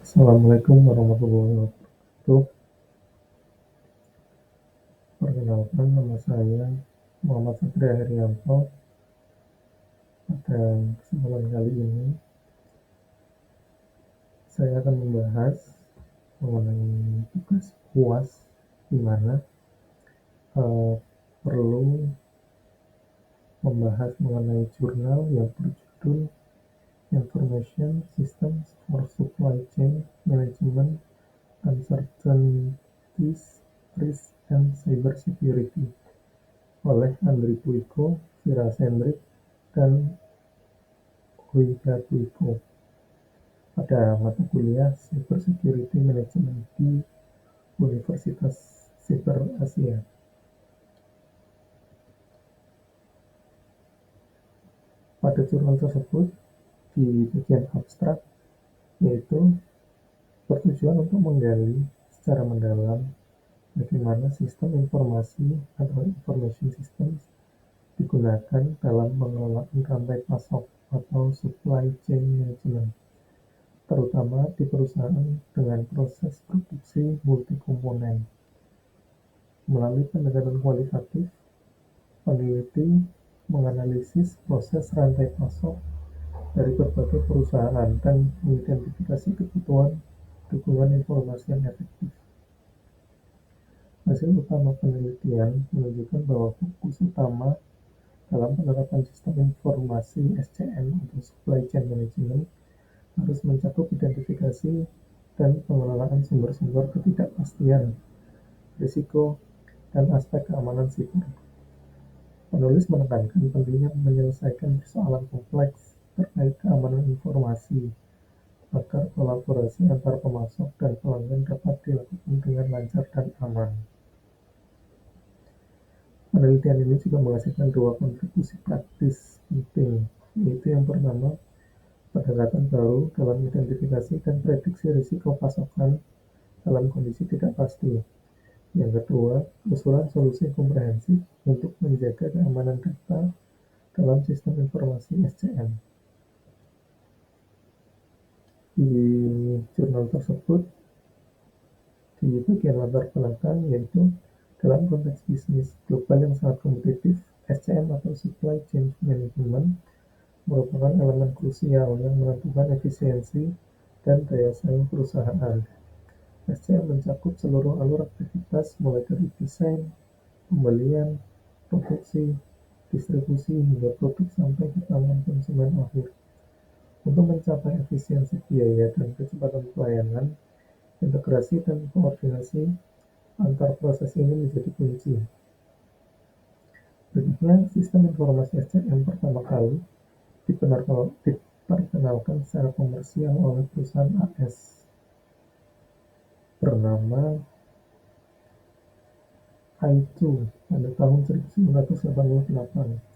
Assalamualaikum warahmatullahi wabarakatuh. Perkenalkan, nama saya Muhammad Satria Herianto. Pada kesempatan kali ini, saya akan membahas mengenai tugas UAS, di mana perlu membahas mengenai jurnal yang berjudul Information Systems for Supply Chain Management, Uncertainties, Risk, and Cybersecurity oleh Andri Puiko, Vira Sendrik, dan Wigatwiko pada mata kuliah Cybersecurity Management di Universitas Cyber Asia. Pada jurnal tersebut, di bagian abstrak, yaitu bertujuan untuk menggali secara mendalam bagaimana sistem informasi atau information systems digunakan dalam pengelolaan rantai pasok atau supply chain management, terutama di perusahaan dengan proses produksi multi-komponen. Melalui pendekatan kualitatif, peneliti menganalisis proses rantai pasok dari berbagai perusahaan dan mengidentifikasi kebutuhan dukungan informasi yang efektif. Hasil utama penelitian menunjukkan bahwa fokus utama dalam penerapan sistem informasi SCM atau Supply Chain Management harus mencakup identifikasi dan pengelolaan sumber-sumber ketidakpastian, risiko, dan aspek keamanan siber. Penulis menekankan pentingnya menyelesaikan persoalan kompleks terkait keamanan informasi agar kolaborasi antar pemasok dan pelanggan dapat dilakukan dengan lancar dan aman. Penelitian ini juga menghasilkan dua kontribusi praktis penting, yaitu yang pertama, pendekatan baru dalam identifikasi dan prediksi risiko pasokan dalam kondisi tidak pasti. Yang kedua, usulan solusi komprehensif untuk menjaga keamanan data dalam sistem informasi SCM. Di jurnal tersebut, di bagian latar belakang, yaitu dalam konteks bisnis global yang sangat kompetitif, SCM atau Supply Chain Management merupakan elemen krusial yang menentukan efisiensi dan daya saing perusahaan. SCM mencakup seluruh alur aktivitas mulai dari desain, pembelian, produksi, distribusi, hingga produk sampai ke tangan konsumen akhir. Untuk mencapai efisiensi biaya dan kecepatan pelayanan, integrasi dan koordinasi antar proses ini menjadi kunci. Berikutnya, sistem informasi SCM pertama kali diperkenalkan secara komersial oleh perusahaan AS bernama i2 pada tahun 1988.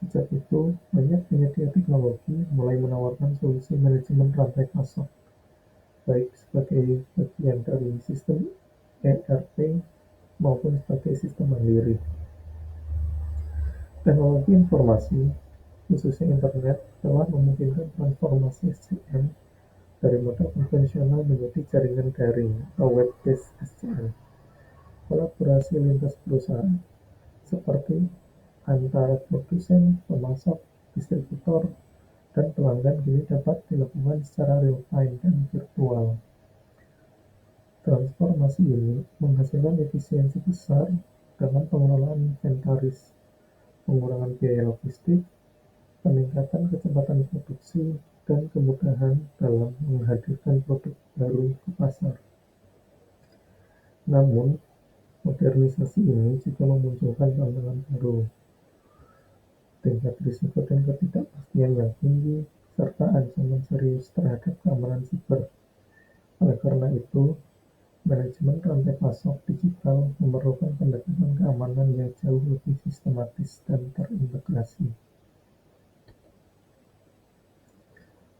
Sejak itu, banyak penyedia teknologi mulai menawarkan solusi manajemen rantai pasok, baik sebagai bagian dari sistem ERP maupun sebagai sistem mandiri. Teknologi informasi, khususnya internet, telah memungkinkan transformasi SCM dari model konvensional menjadi jaringan daring atau web-based SCM. Kolaborasi lintas perusahaan, seperti antara produsen, pemasok, distributor, dan pelanggan kini dapat dilakukan secara real-time dan virtual. Transformasi ini menghasilkan efisiensi besar dalam pengelolaan inventaris, pengurangan biaya logistik, peningkatan kecepatan produksi, dan kemudahan dalam menghadirkan produk baru ke pasar. Namun, modernisasi ini juga memunculkan tantangan baru, tingkat risiko dan ketidakpastian yang tinggi, serta ancaman serius terhadap keamanan siber. Oleh karena itu, manajemen rantai pasok digital memerlukan pendekatan keamanan yang jauh lebih sistematis dan terintegrasi.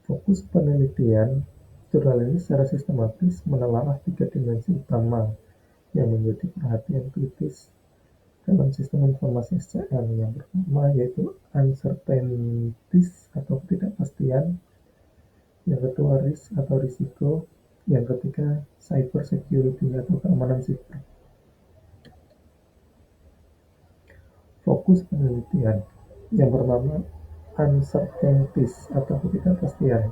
Fokus penelitian jurnal ini secara sistematis menelaah tiga dimensi utama yang menjadi perhatian kritis dalam sistem informasi SCM. Yang pertama yaitu uncertainties atau ketidakpastian, yang kedua risk atau risiko, Yang ketiga, cyber security atau keamanan siber. Fokus penelitian. Yang pertama, uncertainties atau ketidakpastian.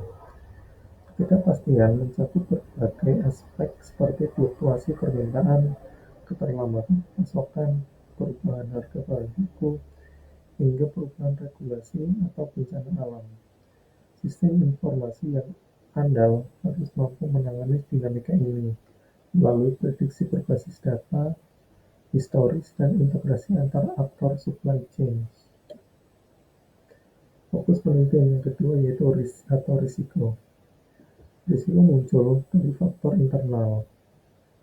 Ketidakpastian mencakup berbagai aspek seperti fluktuasi permintaan, keterlambatan pasokan, perubahan harga bahan baku, hingga perubahan regulasi atau bencana alam. Sistem informasi yang andal harus mampu menangani dinamika ini melalui prediksi berbasis data, historis, dan integrasi antar aktor supply chain. Fokus penelitian yang kedua yaitu risiko. Risiko muncul dari faktor internal,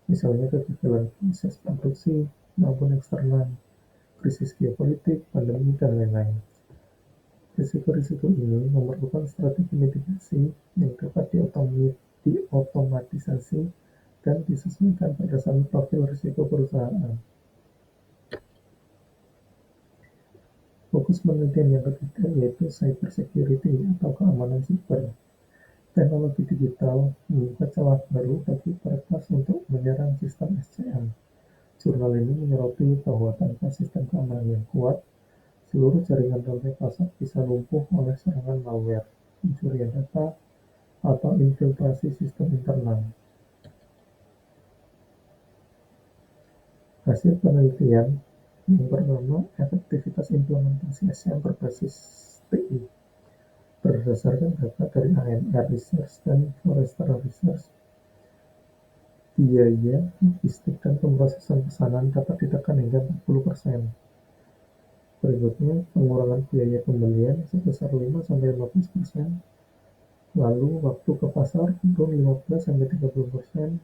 misalnya kegagalan proses produksi maupun eksternal, krisis geopolitik, pandemi, dan lain-lain. Risiko-risiko ini memerlukan strategi mitigasi yang dapat diotomatisasi dan disesuaikan berdasarkan profil risiko perusahaan. Fokus penelitian yang ketiga yaitu cyber security atau keamanan siber. Teknologi digital membuka celah baru bagi peretas untuk menyerang sistem SCM. Jurnal ini menyoroti bahwa tanpa sistem keamanan yang kuat, seluruh jaringan rantai pasok bisa lumpuh oleh serangan malware, pencurian data, atau infiltrasi sistem internal. Hasil penelitian yang pertama, efektivitas implementasi SCM berbasis TI. Berdasarkan data dari ANR Research dan Forrester Research, biaya logistik dan pemrosesan pesanan dapat ditekan hingga 40%. Berikutnya, pengurangan biaya pembelian sebesar 5-15%, lalu waktu ke pasar turun 15-30%,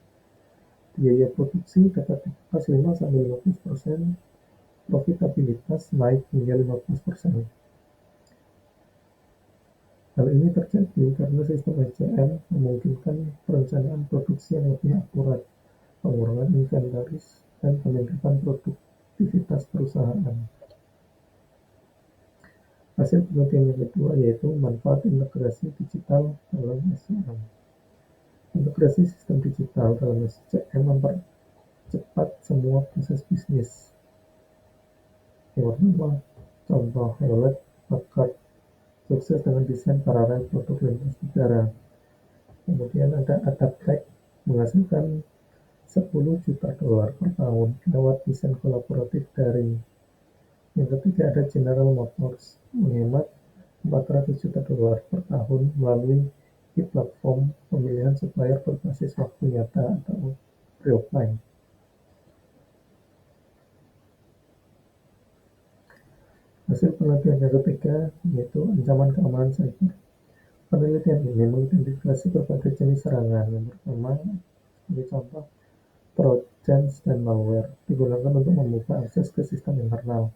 biaya produksi dapat dipangkas 5-15%, profitabilitas naik hingga 15%. Hal ini terjadi karena sistem SCM memungkinkan perencanaan produksi yang lebih akurat, pengurangan inventaris, dan peningkatan produktivitas perusahaan. Hasil penelitian yang kedua yaitu manfaat integrasi digital dalam SCM. Integrasi sistem digital dalam SCM mempercepat semua proses bisnis. Yang pertama, contoh Hewlett Packard sukses dengan desain paralel produk lintas negara. Kemudian ada Adaptec menghasilkan $10 juta per tahun lewat desain kolaboratif daring. Yang ketiga ada General Motors menghemat $400 juta per tahun melalui e-platform pemilihan supplier berbasis waktu nyata atau real-time. Hasil penelitian yang ketiga yaitu ancaman keamanan cyber. Penelitian ini mengidentifikasi berbagai jenis serangan. Yang pertama, sebagai contoh, Trojans dan malware digunakan untuk membuka akses ke sistem internal.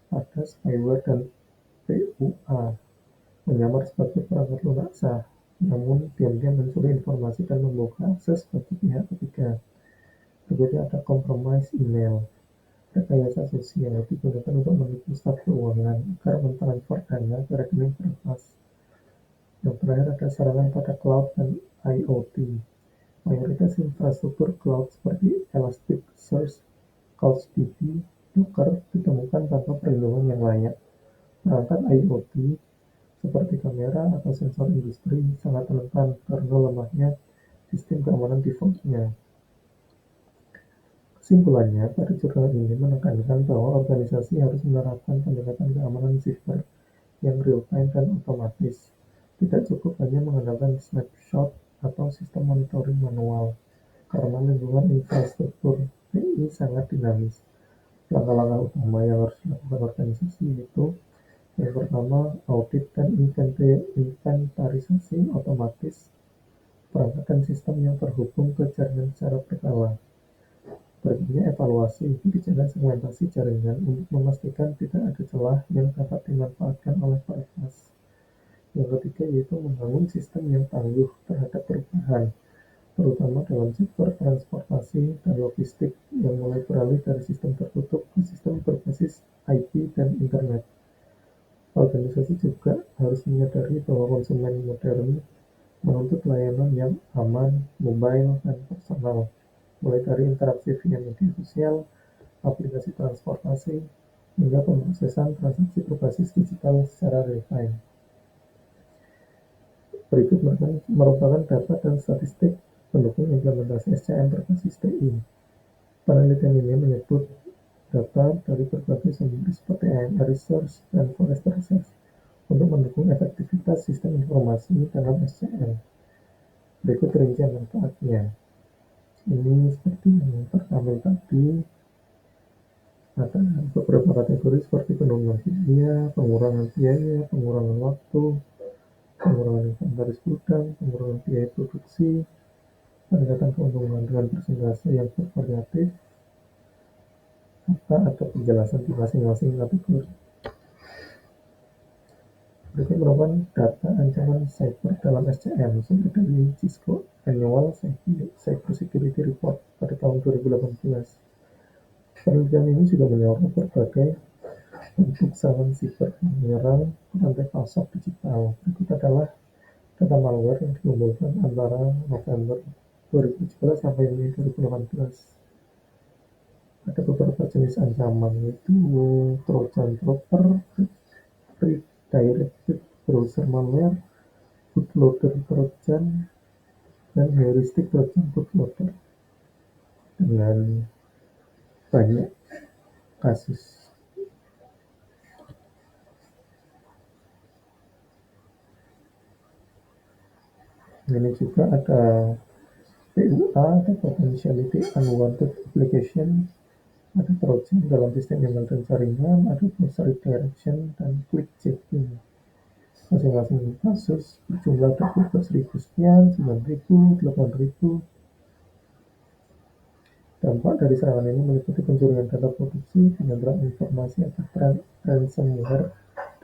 Ada spyware dan PUA menyamar sebagai perangkat lunak sah, namun diam-diam mencuri informasi dan membuka akses bagi pihak ketiga. Berikutnya ada compromise email. Rekayasa sosial digunakan untuk menipu staf keuangan agar mentransfer dana ke rekening peretas. Yang terakhir ada serangan pada cloud dan IoT. Mayoritas infrastruktur cloud seperti Elasticsearch, CouchDB, Docker ditemukan tanpa perlindungan yang layak. Perangkat IoT seperti kamera atau sensor industri sangat rentan karena lemahnya sistem keamanan default-nya. Kesimpulannya, pada jurnal ini menekankan bahwa organisasi harus menerapkan pendekatan keamanan siber yang real-time dan otomatis. Tidak cukup hanya mengandalkan snapshot atau sistem monitoring manual, karena lingkungan infrastruktur TI sangat dinamis. Langkah-langkah utama yang harus dilakukan organisasi yaitu yang pertama, audit dan inventarisasi otomatis perangkat dan sistem yang terhubung ke jaringan secara berkala. Berikutnya, evaluasi kebijakan segmentasi jaringan untuk memastikan tidak ada celah yang dapat dimanfaatkan oleh peretas. Yang ketiga yaitu membangun sistem yang tangguh terhadap perubahan, terutama dalam sektor transportasi dan logistik yang mulai beralih dari sistem tertutup ke sistem berbasis IP dan internet. Organisasi juga harus menyadari bahwa konsumen modern menuntut layanan yang aman, mobile, dan personal, mulai dari interaksi via media sosial, aplikasi transportasi, hingga pemrosesan transaksi berbasis digital secara real-time. Berikut merupakan data dan statistik pendukung implementasi SCM berbasis TI. Penelitian ini menyebut data dari berbagai sumber seperti AMR Research dan Forrester Research untuk mendukung efektivitas sistem informasi dalam SCM. Berikut rincian manfaatnya. Ini seperti yang pertama tadi, ada beberapa kategori seperti penurunan biaya, pengurangan waktu, pengurangan inventaris gudang, pengurangan biaya produksi, peningkatan keuntungan dengan persentase yang bervariatif, serta ada penjelasan di masing-masing kategori. Berikut merupakan data ancaman cyber dalam SCM sumber dari Cisco Annual Cyber Security Report pada tahun 2018. Penelitian ini sudah menyorot berbagai bentuk serangan siber yang menyerang rantai pasok digital. Berikut adalah data malware yang dikumpulkan antara November 2017 sampai Mei 2018. Ada beberapa jenis ancaman, yaitu Trojan Dropper, Redirected Browser Malware, Bootloader Trojan, dan Heuristic Trojan Bootloader, dengan banyak kasus. Ini juga ada PUA, ada Potentiality Unwanted Application, ada Trojan dalam sistem email dan jaringan, ada browser redirection, dan click checking. Masing-masing kasus berjumlah 12.000 sekian, 9.000, 8.000. Dampak dari serangan ini meliputi pencurian data produksi, penyanderaan informasi atau ransomware,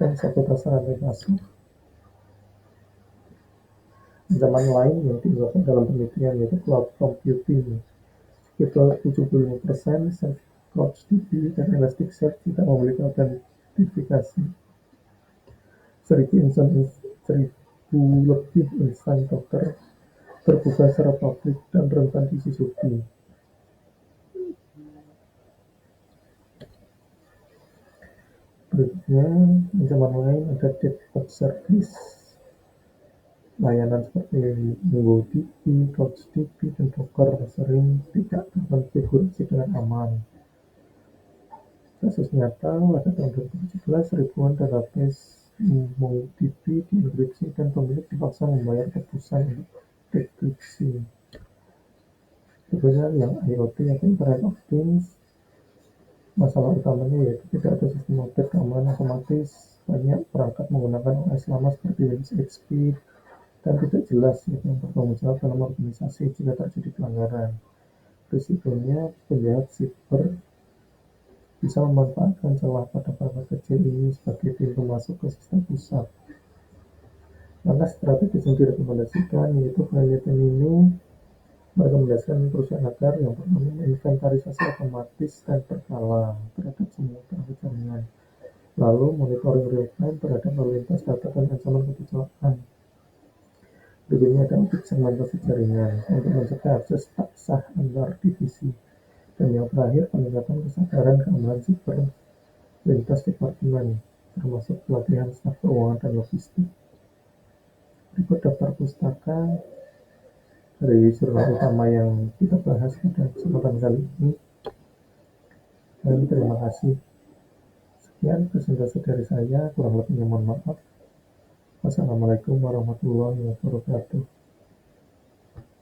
dan sabotase rantai pasok. Ancaman lain yang diungkapkan dalam penelitian yaitu cloud computing. Sekitar 75% Self CouchDB dan Elasticsearch tidak memiliki autentifikasi. 1.000 lebih instansi dokter terbuka secara publik dan rentan disusupi. Berikutnya, ancaman lain ada DevOps service. Layanan seperti MongoDB, CouchDB, dan Docker sering tidak terkonfigurasi dengan aman. Kasus nyata pada tahun 2017, ribuan database MongoDB dienkripsi dan pemilik dipaksa membayar tebusan untuk dekripsi. Berikutnya yang IoT atau Internet of Things. Masalah utamanya yaitu tidak ada sistem update keamanan otomatis, banyak perangkat menggunakan OS lama seperti Windows XP, dan tidak jelas siapa yang bertanggung jawab dalam organisasi jika terjadi pelanggaran. Risikonya, penjahat siber bisa memanfaatkan celah pada perangkat kecil ini sebagai pintu masuk ke sistem pusat. Langkah strategis yang direkomendasikan yaitu penelitian ini merekomendasikan perusahaan agar yang pertama inventarisasi otomatis dan berkala terhadap semua perangkat jaringan, lalu monitoring real-time terhadap lalu lintas data dan ancaman kecelakaan. Berikutnya ada audit segmentasi jaringan untuk mencegah akses tak sah antar divisi. Dan yang terakhir, peningkatan kesadaran keamanan siber lintas departemen, termasuk pelatihan staf keuangan dan logistik. Berikut daftar pustaka dari jurnal utama yang kita bahas pada kesempatan kali ini. Dan terima kasih. Sekian presentasi dari saya, kurang lebihnya mohon maaf. Wassalamualaikum warahmatullahi wabarakatuh.